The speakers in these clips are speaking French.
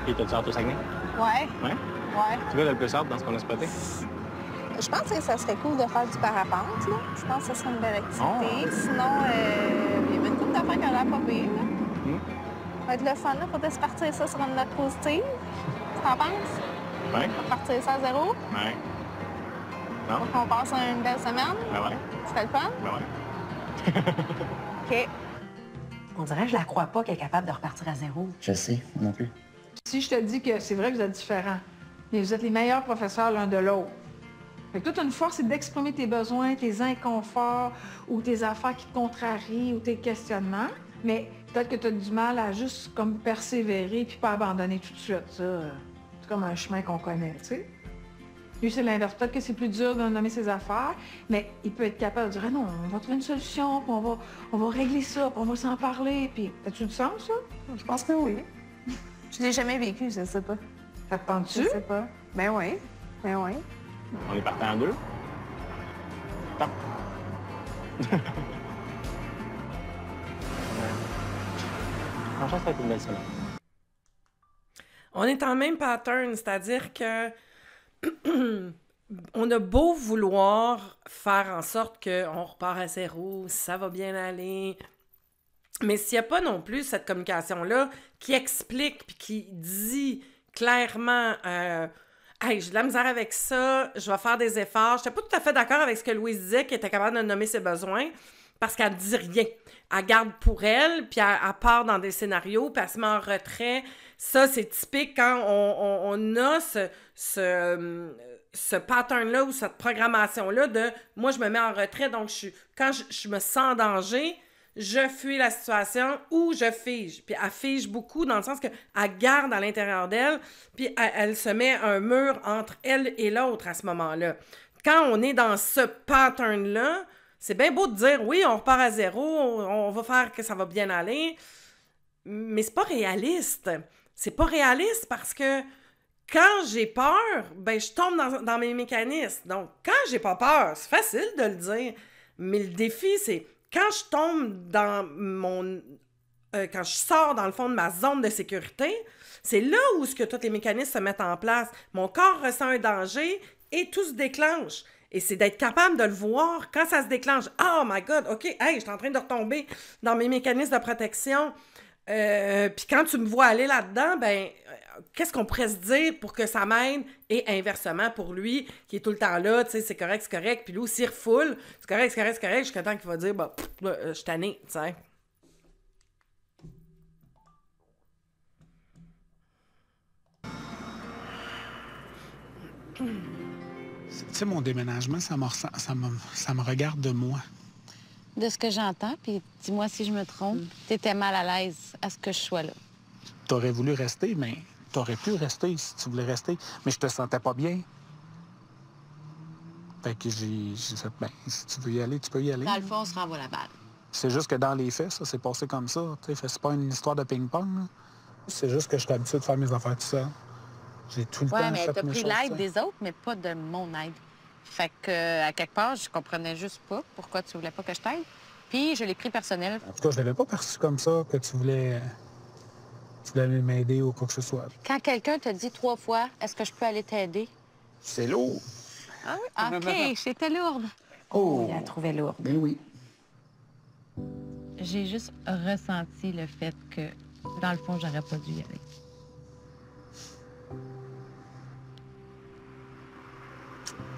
Et t'as-tu hâte au Saguenay? Ouais. Ouais? Ouais. C'est quoi le plus hâte dans ce qu'on a spoté? Je pense que ça serait cool de faire du parapente, là. Je pense que ça serait une belle activité. Oh. Sinon, il y a une couple d'affaires qui a l'air pas pire, là. Hmm? Ça va être le fun, là. Faudrait se partir ça sur une note positive. T'en penses? Ouais? Partir ça à zéro. Ouais. Non? On passe une belle semaine. Ben ouais. C'était le fun? Ben ouais. OK. On dirait que je la crois pas qu'elle est capable de repartir à zéro. Je sais, moi non plus. Si je te dis que c'est vrai que vous êtes différents, mais vous êtes les meilleurs professeurs l'un de l'autre. Fait que toute une force, c'est d'exprimer tes besoins, tes inconforts ou tes affaires qui te contrarient ou tes questionnements. Mais peut-être que tu as du mal à juste comme persévérer puis pas abandonner tout de suite. Ça, c'est comme un chemin qu'on connaît, tu sais. Lui, c'est l'inverse. Peut-être que c'est plus dur de nommer ses affaires, mais il peut être capable de dire « Ah non, on va trouver une solution, puis on va régler ça, puis on va s'en parler. » Puis, as-tu du sens, ça? Je pense que oui. Je l'ai jamais vécu, je sais pas. Ça te tente-tu? Je sais pas. Ben oui. Ben oui. On est parti en deux. Top. Franchement, ça va être une belle semaine. On est en même pattern, c'est-à-dire que on a beau vouloir faire en sorte qu'on repart à zéro, ça va bien aller, mais s'il n'y a pas non plus cette communication-là qui explique puis qui dit clairement hey, j'ai de la misère avec ça, je vais faire des efforts. Je n'étais pas tout à fait d'accord avec ce que Louise disait, qu'elle était capable de nommer ses besoins, parce qu'elle ne dit rien. Elle garde pour elle, puis elle part dans des scénarios, puis elle se met en retrait. Ça, c'est typique quand on a ce pattern-là ou cette programmation-là de « moi, je me mets en retrait, donc quand je me sens en danger, je fuis la situation ou je fige. » Puis elle fige beaucoup dans le sens qu'elle garde à l'intérieur d'elle, puis elle se met un mur entre elle et l'autre à ce moment-là. Quand on est dans ce pattern-là, c'est bien beau de dire « oui, on repart à zéro, on va faire que ça va bien aller », mais c'est pas réaliste. C'est pas réaliste parce que quand j'ai peur, ben je tombe dans mes mécanismes. Donc, quand j'ai pas peur, c'est facile de le dire, mais le défi, c'est quand je tombe dans quand je sors dans le fond de ma zone de sécurité, c'est là où tous les mécanismes se mettent en place. Mon corps ressent un danger et tout se déclenche. Et c'est d'être capable de le voir quand ça se déclenche. « Oh my God, OK, hey, je suis en train de retomber dans mes mécanismes de protection. » Puis quand tu me vois aller là-dedans, ben qu'est-ce qu'on pourrait se dire pour que ça m'aide? Et inversement, pour lui, qui est tout le temps là, tu sais, c'est correct. Puis lui aussi, il refoule. C'est correct, jusqu'à temps qu'il va dire, bah, je suis tanné, tu sais. Tu sais, mon déménagement, ça me regarde de moi. De ce que j'entends, puis dis-moi si je me trompe, t'étais mal à l'aise à ce que je sois là. T'aurais voulu rester, mais t'aurais pu rester si tu voulais rester. Mais je te sentais pas bien. Fait que j'ai fait, ben, si tu veux y aller, tu peux y aller. Dans le fond, on se renvoie la balle. C'est juste que dans les faits, ça s'est passé comme ça. C'est pas une histoire de ping-pong. C'est juste que je suis habitué de faire mes affaires tout seul. J'ai tout le temps Ouais, mais fait t'as mes pris choses l'aide seul. des autres, mais pas de mon aide. Fait que, à quelque part, je comprenais juste pas pourquoi tu voulais pas que je t'aide. Puis, je l'ai pris personnel. En tout cas, je l'avais pas perçu comme ça, que tu voulais m'aider ou quoi que ce soit. Quand quelqu'un te dit 3 fois, est-ce que je peux aller t'aider? C'est lourd. Ah, OK, j'étais lourde. Oh! Elle la trouvait lourde. Ben oui. J'ai juste ressenti le fait que, dans le fond, j'aurais pas dû y aller.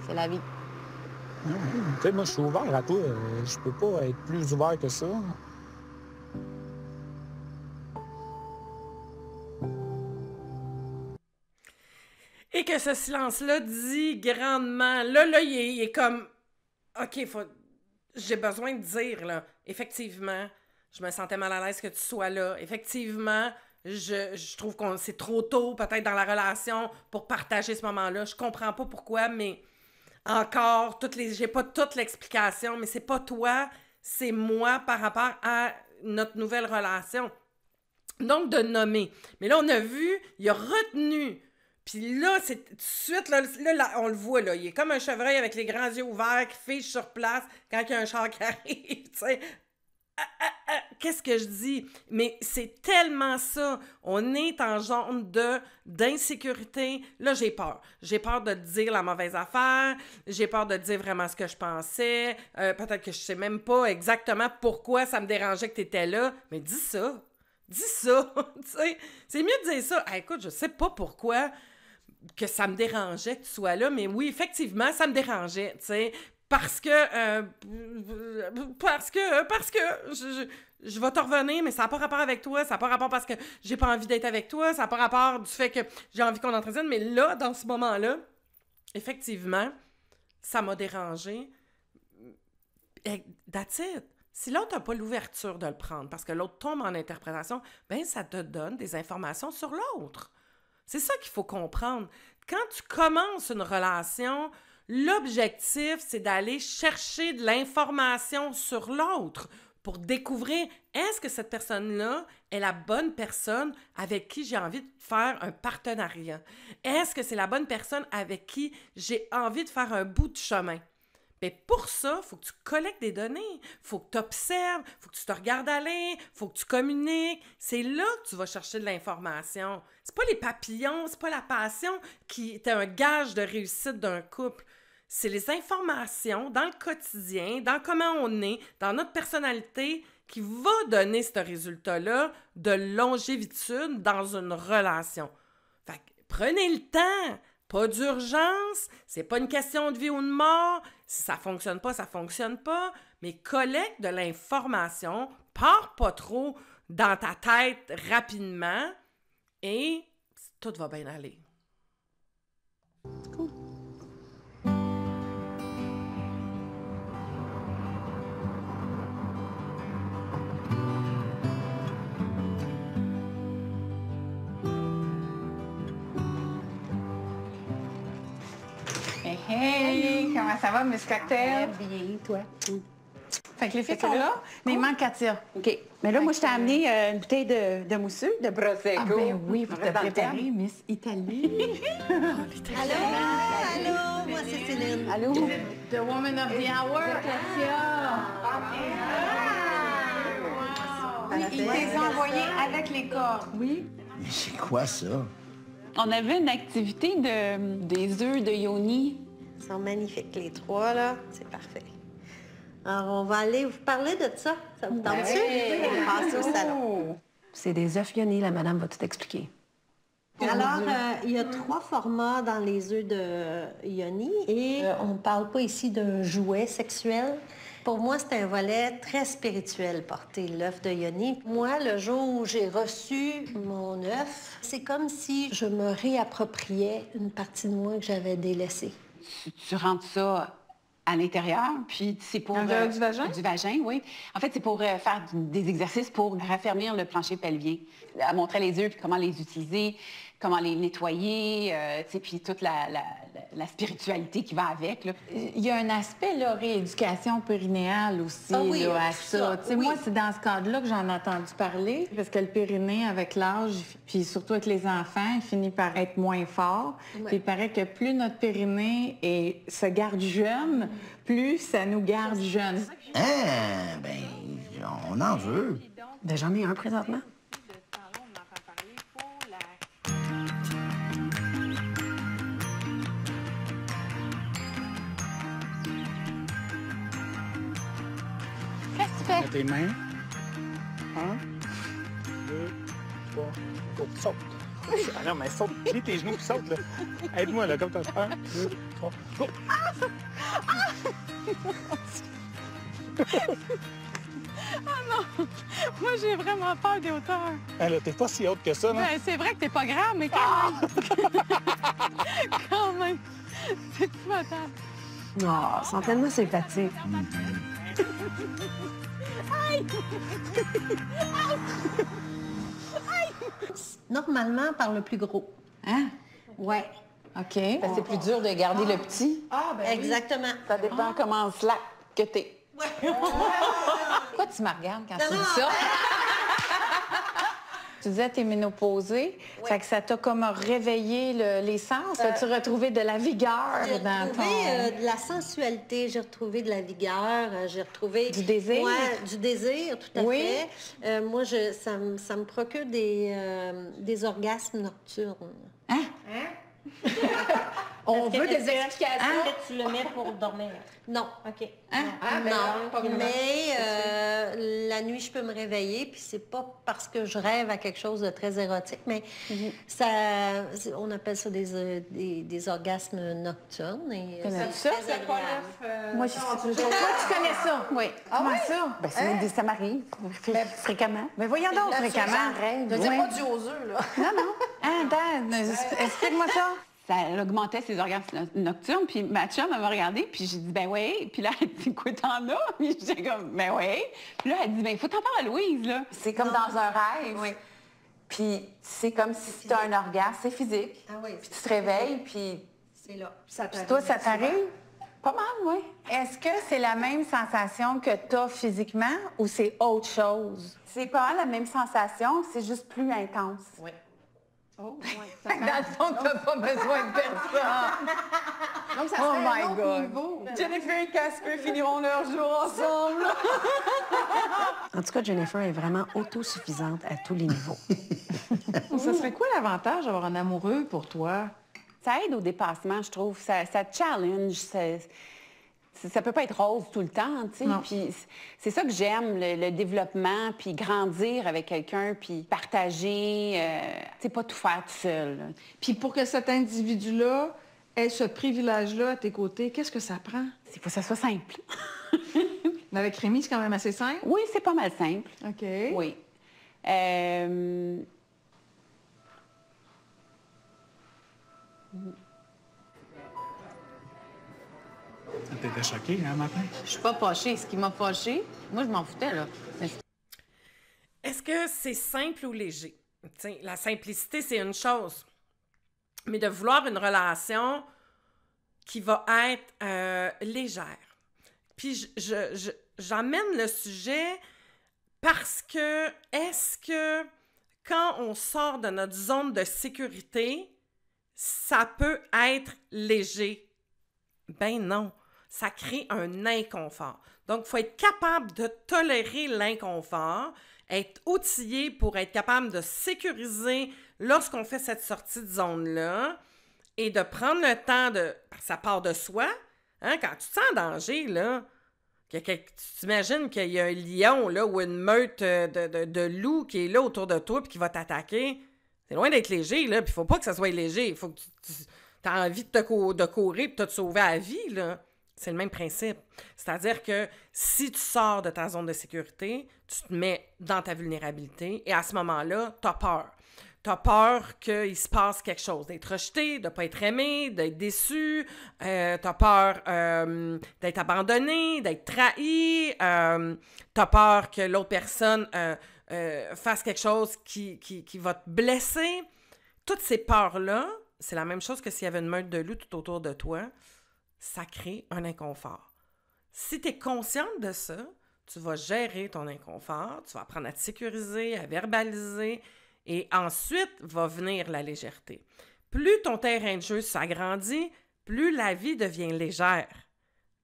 C'est la vie. Tu sais, moi, je suis ouvert à toi. Je peux pas être plus ouvert que ça. Et que ce silence-là dit grandement. Là, il est comme... OK, j'ai besoin de dire, là, effectivement, je me sentais mal à l'aise que tu sois là. Effectivement, je trouve que c'est trop tôt, peut-être, dans la relation pour partager ce moment-là. Je comprends pas pourquoi, mais encore, j'ai pas toute l'explication, mais c'est pas toi, c'est moi par rapport à notre nouvelle relation. Donc, de nommer. Mais là, on a vu, il a retenu. Puis là, c'est tout de suite, là, on le voit, là. Il est comme un chevreuil avec les grands yeux ouverts qui fige sur place quand il y a un char qui arrive, tu sais. qu'est-ce que je dis? Mais c'est tellement ça. On est en zone d'insécurité. Là, j'ai peur. J'ai peur de dire la mauvaise affaire. J'ai peur de dire vraiment ce que je pensais. Peut-être que je sais même pas exactement pourquoi ça me dérangeait que tu étais là. Mais dis ça. Dis ça. Tu sais, c'est mieux de dire ça. Hey, écoute, je sais pas pourquoi que ça me dérangeait que tu sois là, mais oui, effectivement, ça me dérangeait, tu sais. Parce que je vais te revenir, mais ça n'a pas rapport avec toi, ça n'a pas rapport parce que j'ai pas envie d'être avec toi, ça n'a pas rapport du fait que j'ai envie qu'on entretienne, mais là, dans ce moment-là, effectivement, ça m'a dérangé. That's it. Si l'autre n'a pas l'ouverture de le prendre parce que l'autre tombe en interprétation, ben ça te donne des informations sur l'autre. C'est ça qu'il faut comprendre. Quand tu commences une relation, l'objectif, c'est d'aller chercher de l'information sur l'autre pour découvrir est-ce que cette personne-là est la bonne personne avec qui j'ai envie de faire un partenariat? Est-ce que c'est la bonne personne avec qui j'ai envie de faire un bout de chemin? Mais pour ça, il faut que tu collectes des données, il faut que tu observes, il faut que tu te regardes aller, il faut que tu communiques. C'est là que tu vas chercher de l'information. C'est pas les papillons, c'est pas la passion qui est un gage de réussite d'un couple. C'est les informations dans le quotidien, dans comment on est, dans notre personnalité qui va donner ce résultat-là de longévitude dans une relation. Fait que prenez le temps. Pas d'urgence, c'est pas une question de vie ou de mort. Si ça fonctionne pas, ça fonctionne pas. Mais collecte de l'information, pars pas trop dans ta tête rapidement et tout va bien aller. Cool. Hey, comment ça va, Miss Cocktail? Bien, toi. Fait que les filles sont là, mais il manque Katia. OK. Mais là, moi, je t'ai amené une bouteille de mousseux, de Prosecco. Ah ben oui, pour te Dans le préparer, thème. Miss Italie. Allô, moi c'est Céline. Allô? The woman of the hour, Katia. Oui, il les a envoyés avec les cordes. Oui. Mais c'est quoi ça? On avait une activité des œufs de Yoni. Ils sont magnifiques, les trois, là. C'est parfait. Alors, on va aller vous parler de ça. Ça vous tente-tu? Oui, on passe au salon. C'est des œufs Yoni, la madame va tout expliquer. Alors, il y a 3 formats dans les œufs de Yoni et on ne parle pas ici d'un jouet sexuel. Pour moi, c'est un volet très spirituel, porter l'œuf de Yoni. Moi, le jour où j'ai reçu mon œuf, c'est comme si je me réappropriais une partie de moi que j'avais délaissée. Tu rentres ça à l'intérieur, puis c'est pour... Du vagin? Du vagin, oui. En fait, c'est pour faire des exercices pour raffermir le plancher pelvien. À montrer les œufs, puis comment les utiliser, comment les nettoyer, puis toute la spiritualité qui va avec. Là. Il y a un aspect, là, rééducation périnéale aussi, oui, là, à tout ça. ça, Tu sais, oui. moi, c'est dans ce cadre-là que j'en ai entendu parler, parce que le périnée, avec l'âge, puis surtout avec les enfants, il finit par être moins fort. Ouais. Puis il paraît que plus notre périnée se garde jeune, plus ça nous garde jeune. Hein? Ben, on en veut. Ben, j'en ai un présentement. Qu'est-ce que tu fais? Mets tes mains. 1, 2, 3, go. Saute. Ah non, mais saute. Plie tes genoux puis saute, là. Aide-moi, là, comme t'as 1, 2, 3, go. Moi, j'ai vraiment peur des hauteurs. Hein, là, t'es pas si haute que ça, là. Ben, c'est vrai que t'es pas grave, mais quand même. Quand même. C'est épouvantable. Oh, ils sont tellement sympathiques. Normalement, par le plus gros. Hein? Ouais. OK. C'est plus dur de garder le petit. Exactement. Ça dépend comment slack que t'es. Pourquoi tu me regardes quand tu dis ça? tu disais, t'es ménopausée. Oui. Fait que ça t'a comme réveillé les sens. As-tu retrouvé de la vigueur J'ai dans retrouvé de la sensualité, j'ai retrouvé de la vigueur, j'ai retrouvé... Du désir? Ouais, du désir, tout à Oui. fait. Moi, ça me procure des orgasmes nocturnes. Hein? On veut des explications. Est-ce que tu le mets pour dormir? Non. OK. Hein? Non, mais la nuit, je peux me réveiller, puis c'est pas parce que je rêve à quelque chose de très érotique, mais on appelle ça des orgasmes nocturnes. Et ça? très agréable. Moi, toi, tu connais ça? Oui. Comment ça? Ben, ça m'arrive fréquemment. Mais voyons donc, fréquemment. rêve. Ne dis pas du aux œufs, là. Non, non. Hein, Dan, explique-moi ça. Ça augmentait ses orgasmes nocturnes. Puis ma chum, elle m'a regardé, puis j'ai dit, ben oui. Puis là, elle dit, quoi, t'en as? Puis j'étais comme, ben oui. Puis là, elle dit, ben il faut t'en parler à Louise, là. C'est comme dans un rêve. Oui. Puis c'est comme si tu as un orgasme, c'est physique. Ah oui. Puis tu te réveilles, puis... C'est là. Puis toi, ça t'arrive? Pas mal, oui. Est-ce que c'est la même sensation que tu as physiquement ou c'est autre chose? C'est pas la même sensation, c'est juste plus intense. Oui. Oh, ouais. Dans le fond, tu n'as pas besoin de personne. Donc, ça Oh serait my un autre God. niveau. Jennifer et Casper finiront leur jour ensemble. En tout cas, Jennifer est vraiment autosuffisante à tous les niveaux. Ça serait quoi l'avantage d'avoir un amoureux pour toi? Ça aide au dépassement, je trouve. Ça challenge. Ça peut pas être rose tout le temps, tu sais. Puis c'est ça que j'aime, le développement, puis grandir avec quelqu'un, puis partager, tu sais, pas tout faire tout seul. Là. Puis pour que cet individu-là ait ce privilège-là à tes côtés, qu'est-ce que ça prend? Il faut que ça soit simple. Mais avec Rémi, c'est quand même assez simple. Oui, c'est pas mal simple. OK. Oui. T'étais choquée, hein, matin? Je suis pas fâchée. Ce qui m'a fâchée, moi, je m'en foutais, là. Est-ce que c'est simple ou léger? T'sais, la simplicité, c'est une chose. Mais de vouloir une relation qui va être légère. Puis j'emmène le sujet parce que est-ce que quand on sort de notre zone de sécurité, ça peut être léger? Ben non. Ça crée un inconfort. Donc, il faut être capable de tolérer l'inconfort, être outillé pour être capable de sécuriser lorsqu'on fait cette sortie de zone-là et de prendre le temps de... Ça part de soi. Hein, quand tu te sens en danger, là, tu t'imagines qu'il y a un lion là, ou une meute de loups qui est là autour de toi et qui va t'attaquer. C'est loin d'être léger, là, puis il faut pas que ça soit léger. Il faut que tu as envie de courir et de te sauver la vie, là. C'est le même principe. C'est-à-dire que si tu sors de ta zone de sécurité, tu te mets dans ta vulnérabilité et à ce moment-là, tu as peur. Tu as peur qu'il se passe quelque chose, d'être rejeté, de ne pas être aimé, d'être déçu. Tu as peur d'être abandonné, d'être trahi. Tu as peur que l'autre personne fasse quelque chose qui va te blesser. Toutes ces peurs-là, c'est la même chose que s'il y avait une meute de loups tout autour de toi. Ça crée un inconfort. Si tu es consciente de ça, tu vas gérer ton inconfort, tu vas apprendre à te sécuriser, à verbaliser, et ensuite va venir la légèreté. Plus ton terrain de jeu s'agrandit, plus la vie devient légère,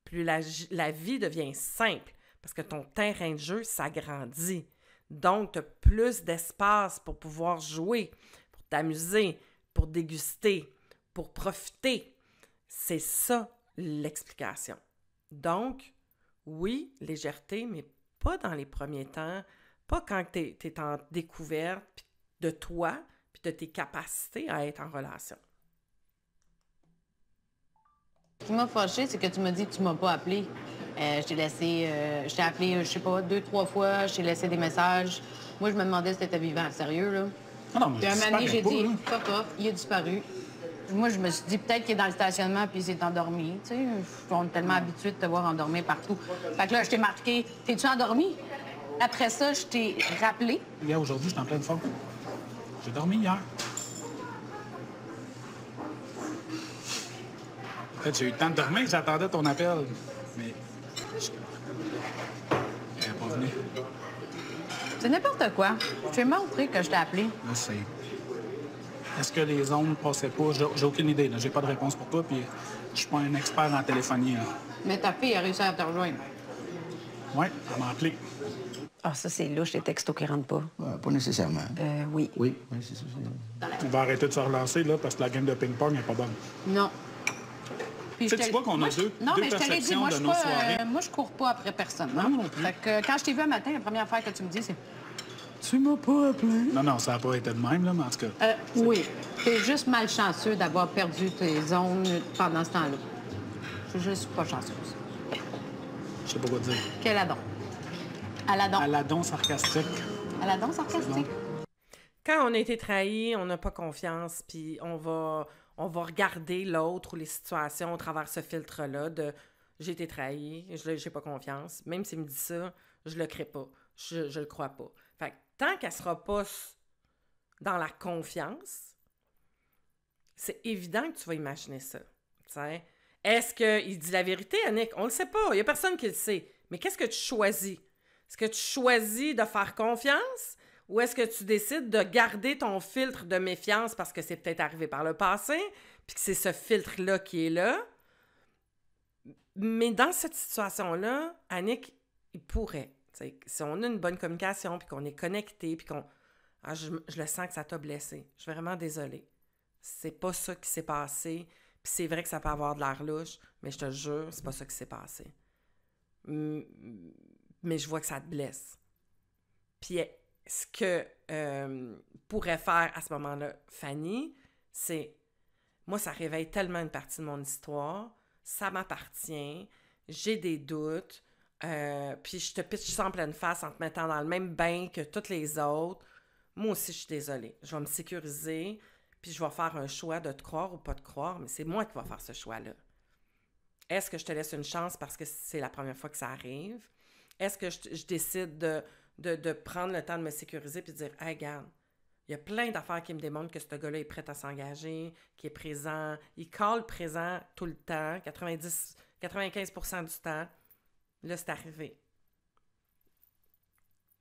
plus la vie devient simple, parce que ton terrain de jeu s'agrandit. Donc, tu as plus d'espace pour pouvoir jouer, pour t'amuser, pour déguster, pour profiter. C'est ça l'explication. Donc, oui, légèreté, mais pas dans les premiers temps, pas quand tu es en découverte de toi puis de tes capacités à être en relation. Ce qui m'a fâchée, c'est que tu m'as dit que tu m'as pas appelé. Je t'ai appelé, je sais pas, 2-3 fois, je t'ai laissé des messages. Moi, je me demandais si t'étais vivant, sérieux, là. Non, mais Puis un moment donné, j'ai dit, fuck off, il a disparu. Moi, je me suis dit, peut-être qu'il est dans le stationnement puis il s'est endormi. Tu sais, on est tellement habitués de te voir endormir partout. Fait que là, je t'ai marqué, t'es-tu endormi? Après ça, je t'ai rappelé. Hier, aujourd'hui, je suis en pleine forme. J'ai dormi hier. En fait, j'ai eu le temps de dormir, j'attendais ton appel. Mais... Elle n'est pas venue. C'est n'importe quoi. Je t'ai montré que je t'ai appelé. Je sais. Est-ce que les ondes passaient pas? J'ai aucune idée, là. J'ai pas de réponse pour toi, puis je suis pas un expert en téléphonie, là. Mais ta fille a réussi à te rejoindre. Oui, elle m'a appelé. Ah, ça, c'est louche, les textos qui rentrent pas. Pas nécessairement. Oui. Oui, c'est ça. On va arrêter de se relancer, là, parce que la game de ping-pong n'est pas bonne. Non. Tu sais, tu vois qu'on a deux perceptions de nos soirées. Moi, je cours pas après personne. Non plus. Fait que quand je t'ai vu un matin, la première affaire que tu me dis, c'est... Tu m'as pas appelé? Non, ça n'a pas été de même, là, mais en tout cas... Oui. T'es juste malchanceux d'avoir perdu tes zones pendant ce temps-là. Je suis juste pas chanceuse. Je sais pas quoi dire. Quel adon? Aladon. Aladon sarcastique. Aladon sarcastique. Quand on a été trahi, on n'a pas confiance, puis on va regarder l'autre ou les situations au travers ce filtre-là de « j'ai été trahi, j'ai pas confiance ». Même s'il me dit ça, je le crée pas, je le crois pas. Fait que tant qu'elle sera pas dans la confiance, c'est évident que tu vas imaginer ça. T'sais. Est-ce qu'il dit la vérité, Annick? On le sait pas, il y a personne qui le sait. Mais qu'est-ce que tu choisis? Est-ce que tu choisis de faire confiance ou est-ce que tu décides de garder ton filtre de méfiance parce que c'est peut-être arrivé par le passé puis que c'est ce filtre-là qui est là? Mais dans cette situation-là, Annick, il pourrait. Si on a une bonne communication puis qu'on est connecté puis qu'on... Ah, je le sens que ça t'a blessé. Je suis vraiment désolée. C'est pas ça qui s'est passé. Puis c'est vrai que ça peut avoir de l'air louche, mais je te jure, c'est pas ça qui s'est passé. Mais je vois que ça te blesse. Puis ce que pourrait faire à ce moment-là Fanny, c'est... Moi, ça réveille tellement une partie de mon histoire. Ça m'appartient. J'ai des doutes. Puis je te pitche ça en pleine face en te mettant dans le même bain que toutes les autres. Moi aussi, je suis désolée. Je vais me sécuriser, puis je vais faire un choix de te croire ou pas te croire, mais c'est moi qui vais faire ce choix-là. Est-ce que je te laisse une chance parce que c'est la première fois que ça arrive? Est-ce que je décide de prendre le temps de me sécuriser puis de dire « Hey, regarde, il y a plein d'affaires qui me démontrent que ce gars-là est prêt à s'engager, qu'il est présent. Il call présent tout le temps, 95% du temps. Là, c'est arrivé. »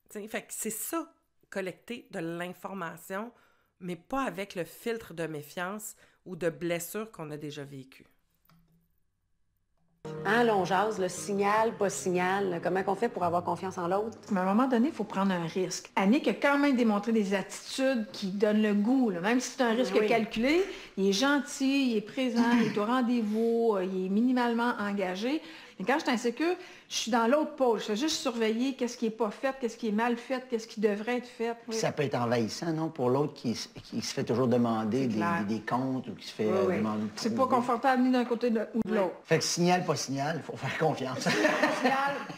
T'sais, fait que c'est ça, collecter de l'information, mais pas avec le filtre de méfiance ou de blessure qu'on a déjà vécu. Hein, là, on jase, le signal, pas signal. Comment on fait pour avoir confiance en l'autre? Mais à un moment donné, il faut prendre un risque. Annick a quand même démontré des attitudes qui donnent le goût. Là. Même si c'est un risque calculé, il est gentil, il est présent, il est au rendez-vous, il est minimalement engagé. Mais quand je suis insécure, je suis dans l'autre pôle. Je fais juste surveiller qu'est-ce qui n'est pas fait, qu'est-ce qui est mal fait, qu'est-ce qui devrait être fait. Oui. Ça peut être envahissant, non? Pour l'autre qui se fait toujours demander des comptes ou qui se fait demander... C'est pas confortable ni d'un côté ou de l'autre. Fait que signal, pas signal, il faut faire confiance.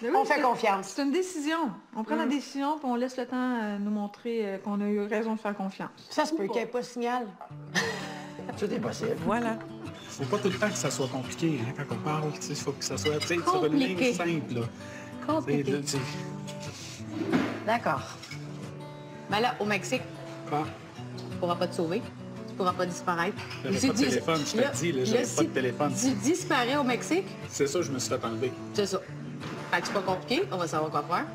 On fait confiance. C'est une décision. On prend la décision puis on laisse le temps nous montrer qu'on a eu raison de faire confiance. Ça se peut qu'il n'y ait pas de signal. Tout est possible. Voilà. Faut pas tout le temps que ça soit compliqué, hein, quand on parle. Il faut que ça soit sur une ligne simple. Là. Compliqué. D'accord. Ben là, au Mexique, tu ne pourras pas te sauver. Tu ne pourras pas disparaître. J'avais pas de téléphone, je te dis, j'avais pas de téléphone. Tu disparais au Mexique? C'est ça, je me suis fait enlever. C'est ça. Fait que c'est pas compliqué, on va savoir quoi faire.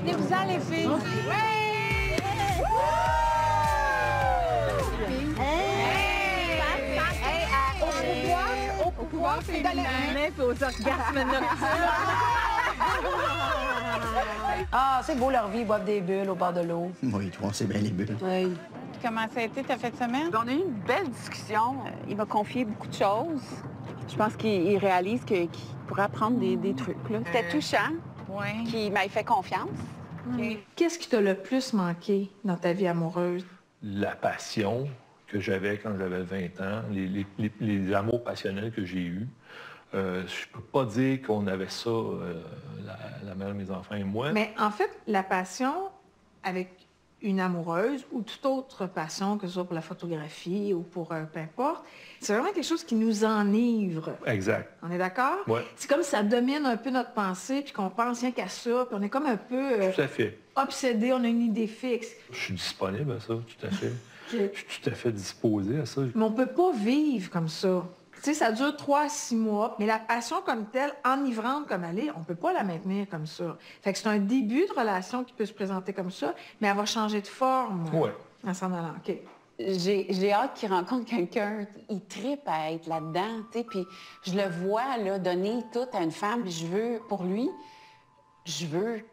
Venez-vous-en, les filles! Au pouvoir féminin, puis aux orgasmes nocturnes. Ah, c'est beau leur vie, ils boivent des bulles au bord de l'eau. Oui, toi, on sait bien les bulles. Oui. Comment ça a été ta fin de semaine? On a eu une belle discussion. Il m'a confié beaucoup de choses. Je pense qu'il réalise qu'il pourrait apprendre des trucs. C'était touchant qu'il m'ait fait confiance. Qu'est-ce qui t'a le plus manqué dans ta vie amoureuse? La passion que j'avais quand j'avais 20 ans, les amours passionnels que j'ai eus. Je peux pas dire qu'on avait ça, la mère de mes enfants et moi. Mais en fait, la passion avec une amoureuse ou toute autre passion, que ce soit pour la photographie ou pour peu importe, c'est vraiment quelque chose qui nous enivre. Exact. On est d'accord? Oui. C'est comme ça domine un peu notre pensée, puis qu'on pense rien qu'à ça, puis on est comme un peu tout à fait. Obsédé, on a une idée fixe. Je suis disponible à ça, tout à fait. Je suis tout à fait disposé à ça. Mais on peut pas vivre comme ça. Tu sais, ça dure 3 à 6 mois, mais la passion comme telle, enivrante comme elle est, on peut pas la maintenir comme ça. Fait que c'est un début de relation qui peut se présenter comme ça, mais elle va changer de forme. Ouais. En s'en allant, OK. J'ai hâte qu'il rencontre quelqu'un. Il trippe à être là-dedans, tu sais, puis je le vois, là, donner tout à une femme. Je veux, pour lui, je veux...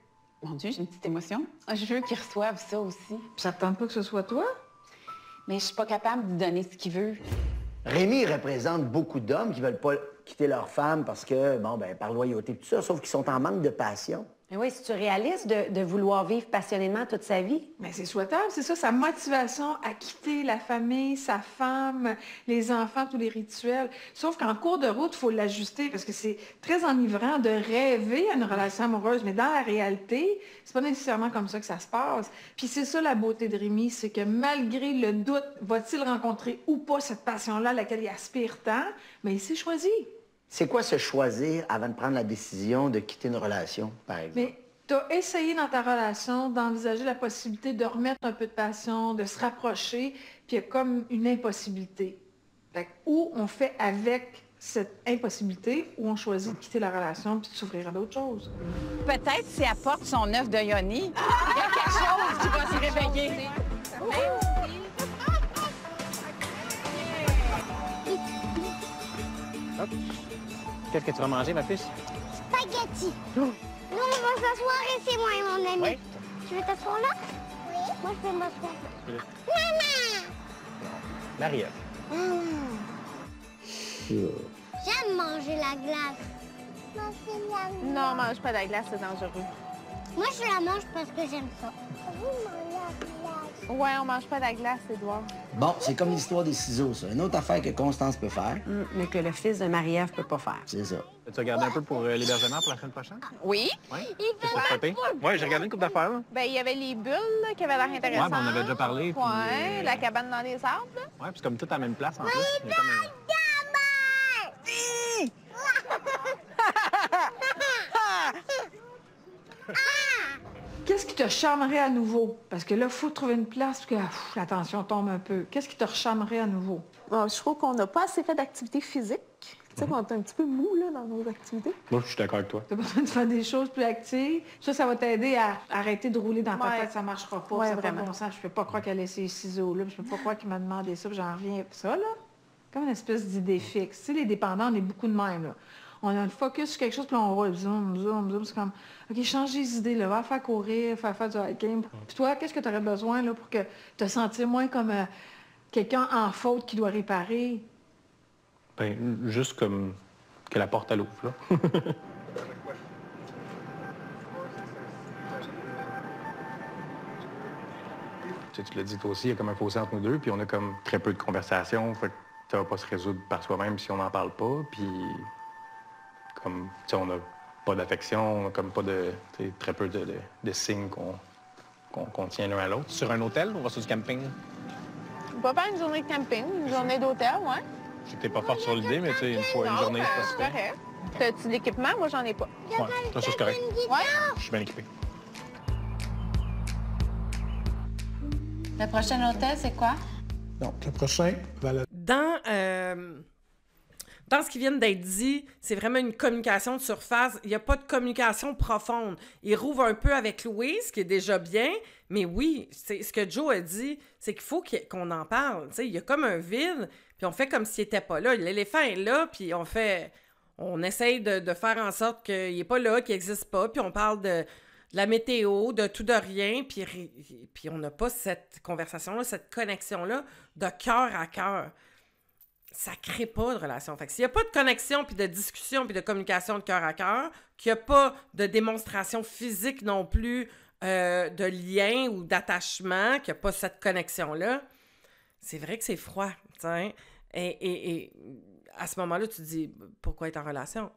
Mon Dieu, j'ai une petite émotion. Je veux qu'il reçoive ça aussi. Puis ça te tente pas que ce soit toi? Mais je suis pas capable de lui donner ce qu'il veut. Rémi représente beaucoup d'hommes qui veulent pas quitter leur femme parce que, bon, ben par loyauté et tout ça, sauf qu'ils sont en manque de passion. Mais oui, c'est-tu réaliste de vouloir vivre passionnément toute sa vie? Mais c'est souhaitable, c'est ça, sa motivation à quitter la famille, sa femme, les enfants, tous les rituels. Sauf qu'en cours de route, il faut l'ajuster parce que c'est très enivrant de rêver à une relation amoureuse, mais dans la réalité, c'est pas nécessairement comme ça que ça se passe. Puis c'est ça la beauté de Rémi, c'est que malgré le doute, va-t-il rencontrer ou pas cette passion-là à laquelle il aspire tant, mais il s'est choisi. C'est quoi se choisir avant de prendre la décision de quitter une relation, par exemple? Mais tu as essayé dans ta relation d'envisager la possibilité de remettre un peu de passion, de se rapprocher, puis il y a comme une impossibilité. Fait que, ou on fait avec cette impossibilité, ou on choisit de quitter la relation puis de s'ouvrir à d'autres choses. Peut-être si elle porte son œuf de Yoni, il y a quelque chose qui va se réveiller. Hop. Qu'est-ce que tu vas manger, ma puce? Spaghetti. Nous, on va s'asseoir ici, moi et mon ami. Oui. Tu veux t'asseoir là? Oui. Moi, je vais m'asseoir là. Maman! Marie-Ève. J'aime manger la glace. Non, mange pas de la glace, c'est dangereux. Moi, je la mange parce que j'aime ça. Vous mangez la glace? Ouais, on mange pas de la glace, Édouard. Bon, c'est comme l'histoire des ciseaux, ça. Une autre affaire que Constance peut faire. Mais que le fils de Marie-Ève peut pas faire. C'est ça. Tu regardé un peu pour l'hébergement pour la semaine prochaine? Oui. Oui. Il fait Oui, j'ai regardé une couple d'affaires, là. Ben, il y avait les bulles là, qui avaient l'air intéressantes. Ouais, ben, on avait déjà parlé. Puis, Ouais, la cabane dans les arbres. là. Ouais, puis c'est comme tout à la même place, en plus. Il y a comme Qu'est-ce qui te charmerait à nouveau? Parce que là, il faut trouver une place parce que la tension tombe un peu. Qu'est-ce qui te charmerait à nouveau? Bon, je trouve qu'on n'a pas assez fait d'activité physique. Tu sais, qu'on est un petit peu mou là, dans nos activités. Moi, je suis d'accord avec toi. Tu as besoin de faire des choses plus actives. Ça va t'aider à arrêter de rouler dans ta Ouais. tête. Ça ne marchera pas. Ouais, Ça n'a pas de vraiment. bon sens. Je ne peux pas croire qu'elle ait ces ciseaux-là. Je ne peux pas croire qu'il m'a demandé ça. Puis j'en reviens. Ça, là, comme une espèce d'idée fixe. Tu sais, les dépendants, on est beaucoup de même. Là. On a le focus sur quelque chose, puis là, on roule. Zoom, zoom, zoom. C'est comme, OK, change les idées. Là. Va faire courir, faire du hiking. Puis toi, qu'est-ce que tu aurais besoin là, pour que te sentir moins comme quelqu'un en faute qui doit réparer? Ben, juste comme que la porte, elle ouvre, là. Tu sais, tu l'as dit toi aussi, il y a comme un fossé entre nous deux, puis on a comme très peu de conversation, fait que ça va pas se résoudre par soi-même si on n'en parle pas, puis comme, tu sais, on n'a pas d'affection, on a comme pas de, tu sais, très peu de signes qu'on tient l'un à l'autre. Sur un hôtel ou on va sur du camping? Pas faire une journée de camping, une journée d'hôtel, ouais. Je sais que t'es pas forte sur l'idée, mais tu sais, une fois, une Non, journée, ben, c'est pas super. correct. T'as-tu de l'équipement? Moi, j'en ai pas. Ouais, ça, c'est correct. Ouais. Je suis bien équipé. Le prochain hôtel, c'est quoi? Donc, le prochain va la... Dans ce qui vient d'être dit, c'est vraiment une communication de surface. Il n'y a pas de communication profonde. Il rouvre un peu avec Louise, ce qui est déjà bien, mais oui, c'est ce que Joe a dit, c'est qu'il faut qu'on en parle. Tu sais, il y a comme un vide, puis on fait comme s'il n'était pas là. L'éléphant est là, puis on essaye de faire en sorte qu'il n'est pas là, qu'il n'existe pas, puis on parle de la météo, de tout, de rien, puis on n'a pas cette conversation-là, cette connexion-là de cœur à cœur. Ça crée pas de relation. Fait que s'il n'y a pas de connexion, puis de discussion, puis de communication de cœur à cœur, qu'il n'y a pas de démonstration physique non plus de lien ou d'attachement, qu'il n'y a pas cette connexion-là, c'est vrai que c'est froid, tu sais. Et à ce moment-là, tu te dis, pourquoi être en relation?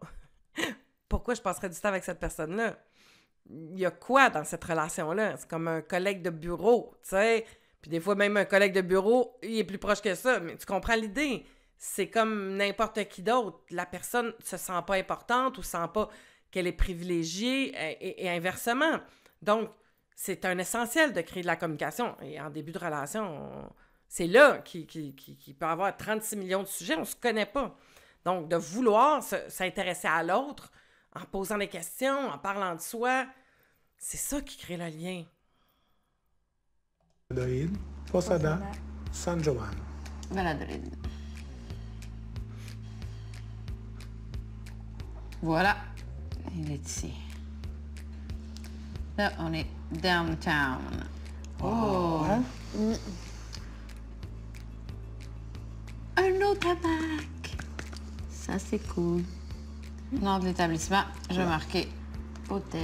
Pourquoi je passerais du temps avec cette personne-là? Il y a quoi dans cette relation-là? C'est comme un collègue de bureau, tu sais. Puis des fois, même un collègue de bureau, il est plus proche que ça, mais tu comprends l'idée. C'est comme n'importe qui d'autre. La personne ne se sent pas importante ou sent pas qu'elle est privilégiée et inversement. Donc, c'est un essentiel de créer de la communication. Et en début de relation, c'est là qu'il peut y avoir 36 millions de sujets, on ne se connaît pas. Donc, de vouloir s'intéresser à l'autre en posant des questions, en parlant de soi, c'est ça qui crée le lien. Valladolid, Posada, San Juan. Valladolid. Voilà. Il est ici. Là, on est downtown. Oh! Un autre tabac! Ça, c'est cool. Nom de l'établissement, je vais marquer Hôtel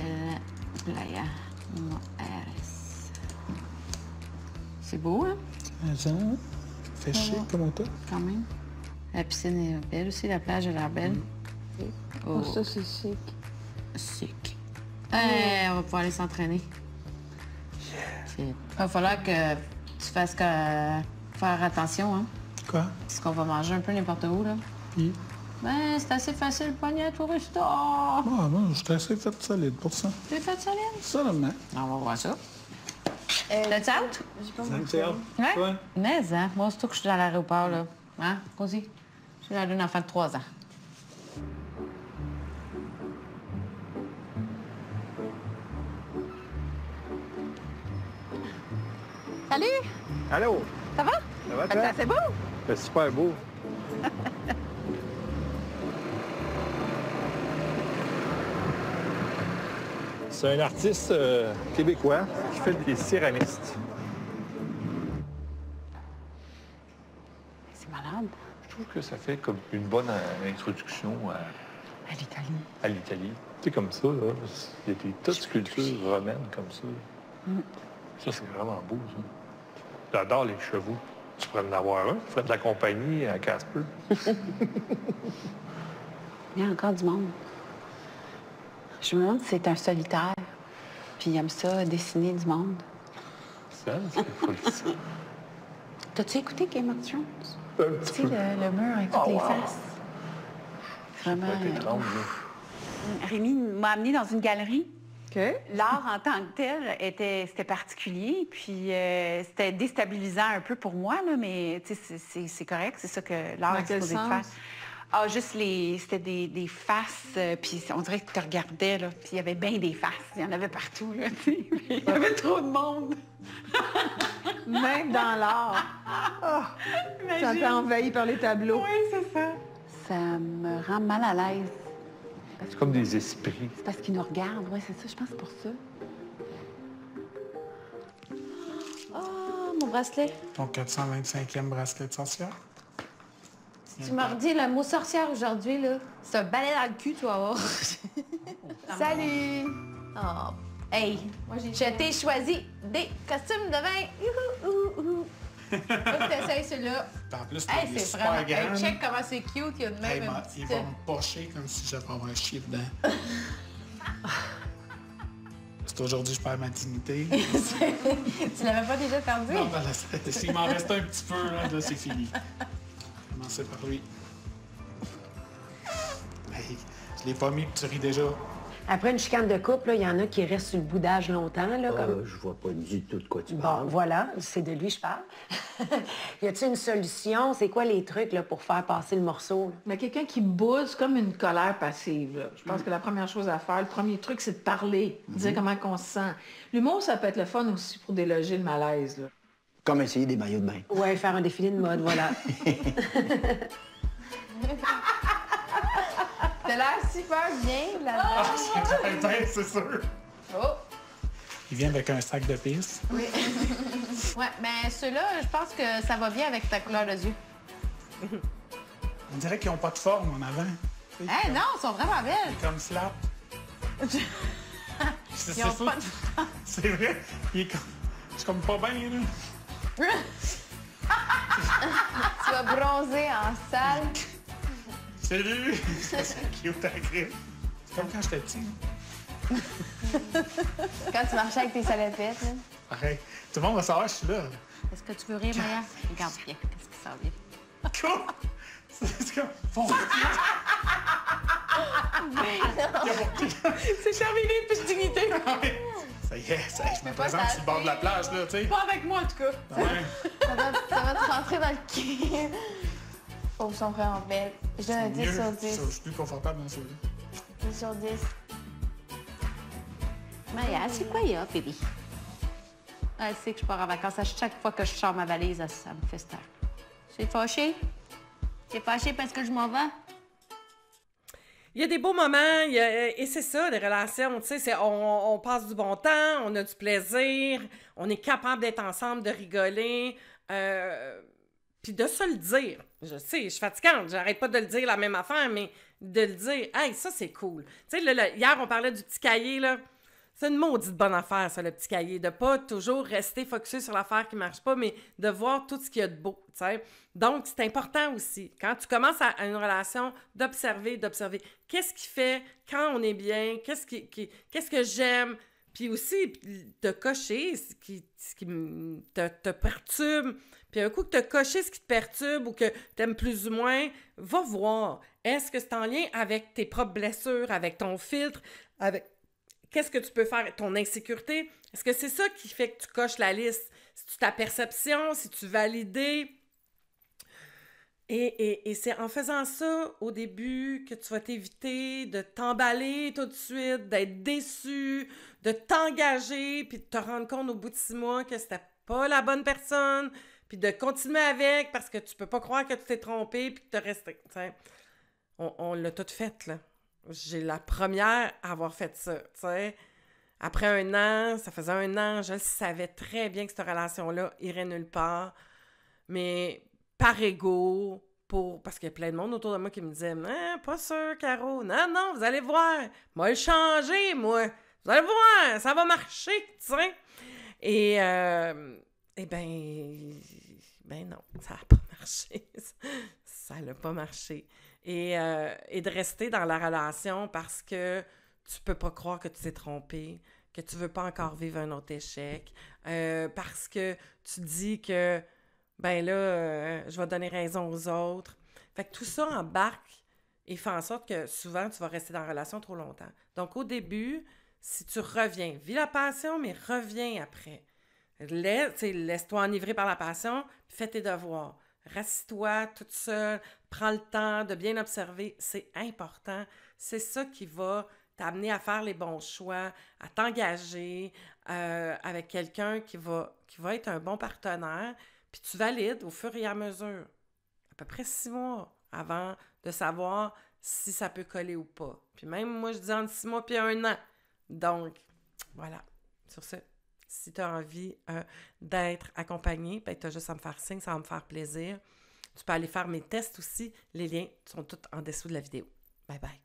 Playa Moeres. C'est beau, hein? Fait chic comme hôtel. Quand même. La piscine est belle aussi, la plage a l'air belle. Oh, ça, c'est chic. Chic. On va pouvoir aller s'entraîner. Il va falloir que tu fasses faire attention, hein? Quoi? Parce qu'on va manger un peu n'importe où, là. Puis? Ben, c'est assez facile de pogner un touriste. Ah, non, je suis assez fait solide pour ça. Tu es fait solide? Seulement. On va voir ça. Let's out? C'est out. Ouais? Mais, hein? Moi, surtout que je suis dans l'aéroport, là. Hein? Vas-y. Je suis là d'un enfant de 3 ans. Salut! Allô? Ça va? Ça va, C'est toi? assez beau? C'est super beau. C'est un artiste québécois qui fait des céramistes. C'est malade. Je trouve que ça fait comme une bonne introduction À l'Italie. à l'Italie. Tu sais, comme ça, là, il y a des tas de sculptures romaines comme ça. Ça, c'est vraiment beau, ça. J'adore les chevaux. Tu pourrais en avoir un. Tu ferais de la compagnie à Casper. Il y a encore du monde. Je me demande si c'est un solitaire. Puis il aime ça, dessiner du monde. Ça, c'est cool, ça. T'as-tu écouté Game of Thrones? Un petit Tu sais, peu. le mur avec toutes les wow. faces. Vraiment. Ça peut être étrange, là. Rémi m'a amené dans une galerie. OK. L'art en tant que tel c'était particulier, puis c'était déstabilisant un peu pour moi, là, mais tu sais, c'est correct, c'est ça que l'art Dans est quel supposé sens? faire. Ah, juste c'était des faces, puis on dirait que tu te regardais, là, puis il y avait bien des faces, il y en avait partout, là, tu sais. Il y avait trop de monde. Même dans l'art. Ça t'a envahi par les tableaux. Oui, c'est ça. Ça me rend mal à l'aise. C'est comme des esprits. C'est parce qu'ils nous regardent, oui, c'est ça, je pense que c'est pour ça. Oh, mon bracelet. Ton 425e bracelet de sorcière. Tu m'as redit le mot sorcière aujourd'hui, là. C'est un balai dans le cul, tu vas voir. Salut! Oh. Hey, je t'ai choisi des costumes de bain. Youhou, youhou. Faut que t'essayes celui-là. En plus, Hey, il est c'est super vraiment... Hey, grand. check comment c'est cute, il y a de Hey, même un il petit... va me pocher comme si j'avais un chien dedans. C'est aujourd'hui que je perds ma dignité. Tu l'avais pas déjà perdu? Non, ben là, s'il m'en restait un petit peu, là c'est fini. Commencer par lui. Hey, je l'ai pas mis, puis tu ris déjà. Après une chicane de couple, il y en a qui restent sur le boudage longtemps. Là, comme... Je vois pas du tout de quoi tu Bon, parles. voilà, c'est de lui je parle. Y a-t-il une solution? C'est quoi les trucs là, pour faire passer le morceau? Là? Mais quelqu'un qui bouse comme une colère passive, là. Je pense que la première chose à faire, le premier truc, c'est de parler, dire comment on se sent. L'humour, ça peut être le fun aussi pour déloger le malaise, là. Comme essayer des maillots de bain. Ouais, faire un défilé de mode, voilà. T'as l'air super bien, là-dedans. C'est sûr. Oh! Il vient avec un sac de pisse. Oui. Ouais, mais ceux-là, je pense que ça va bien avec ta couleur de yeux. On dirait qu'ils n'ont pas de forme en avant. Eh non, ils sont vraiment belles. Comme slap. Ils ont pas de... C'est vrai. Il est comme... Je suis comme pas bien, là. Tu vas bronzer en salle. Salut! C'est cute, ta grippe. C'est comme quand j'étais petit. Quand tu marchais avec tes salopettes, là. Pareil. Tout le monde va savoir que je suis là. Est-ce que tu veux rire, Maya? Regarde bien. Qu'est-ce qui s'en vient? Quoi? C'est comme... Bon. C'est terminé, plus de dignité. Ça y est, je me présente sur le bord de la plage, là, tu sais. Pas avec moi, en tout cas. Ouais. Ça va te rentrer dans le cul. trouve sont vraiment belles. Je donne un 10 Mieux. sur 10. Je suis plus confortable dans ce lit. 10 sur 10. Maya, c'est quoi il y a, bébé? Elle sait que je pars en vacances. À chaque fois que je sors ma valise, ça me fait cette heure. C'est fâché? C'est fâché parce que je m'en vais? Il y a des beaux moments, et c'est ça, les relations, tu sais, on passe du bon temps, on a du plaisir, on est capable d'être ensemble, de rigoler, puis de se le dire. Je sais, je suis fatigante, j'arrête pas de le dire la même affaire, mais de le dire, hey, ça c'est cool. Tu sais, hier on parlait du petit cahier, là. C'est une maudite bonne affaire, ça, le petit cahier, de pas toujours rester focusé sur l'affaire qui marche pas, mais de voir tout ce qu'il y a de beau, tu sais. Donc, c'est important aussi, quand tu commences à une relation, d'observer. Qu'est-ce qui fait quand on est bien? Qu'est-ce que j'aime? Puis aussi, de cocher ce qui te perturbe. Puis un coup que tu as coché ce qui te perturbe ou que tu aimes plus ou moins, va voir. Est-ce que c'est en lien avec tes propres blessures, avec ton filtre, avec... Qu'est-ce que tu peux faire? Ton insécurité? Est-ce que c'est ça qui fait que tu coches la liste? C'est-tu ta perception? Si tu valides? Et c'est en faisant ça, au début, que tu vas t'éviter de t'emballer tout de suite, d'être déçu, de t'engager, puis de te rendre compte au bout de 6 mois que c'était pas la bonne personne, puis de continuer avec parce que tu peux pas croire que tu t'es trompé puis que tu es resté. T'sais. On l'a tout fait, là. J'ai la première à avoir fait ça, tu sais. Après 1 an, ça faisait 1 an, je savais très bien que cette relation-là irait nulle part. Mais par ego, parce qu'il y a plein de monde autour de moi qui me disait « Ah, pas sûr, Caro. Non, vous allez voir. Moi, le changer, moi. Vous allez voir, ça va marcher, tu sais. » Et ben non, ça n'a pas marché. Ça n'a pas marché. Et de rester dans la relation parce que tu peux pas croire que tu t'es trompé, que tu veux pas encore vivre un autre échec, parce que tu dis que, ben là, je vais donner raison aux autres. Fait que tout ça embarque et fait en sorte que souvent, tu vas rester dans la relation trop longtemps. Donc, au début, si tu reviens, vis la passion, mais reviens après. Laisse-toi enivrer par la passion, puis fais tes devoirs. Rassis-toi toute seule, prends le temps de bien observer, c'est important. C'est ça qui va t'amener à faire les bons choix, à t'engager avec quelqu'un qui va être un bon partenaire, puis tu valides au fur et à mesure, à peu près 6 mois avant de savoir si ça peut coller ou pas. Puis même moi, je dis entre 6 mois puis 1 an. Donc, voilà, sur ce. Si tu as envie d'être accompagné, ben, tu as juste à me faire signe, ça va me faire plaisir. Tu peux aller faire mes tests aussi. Les liens sont tous en dessous de la vidéo. Bye bye.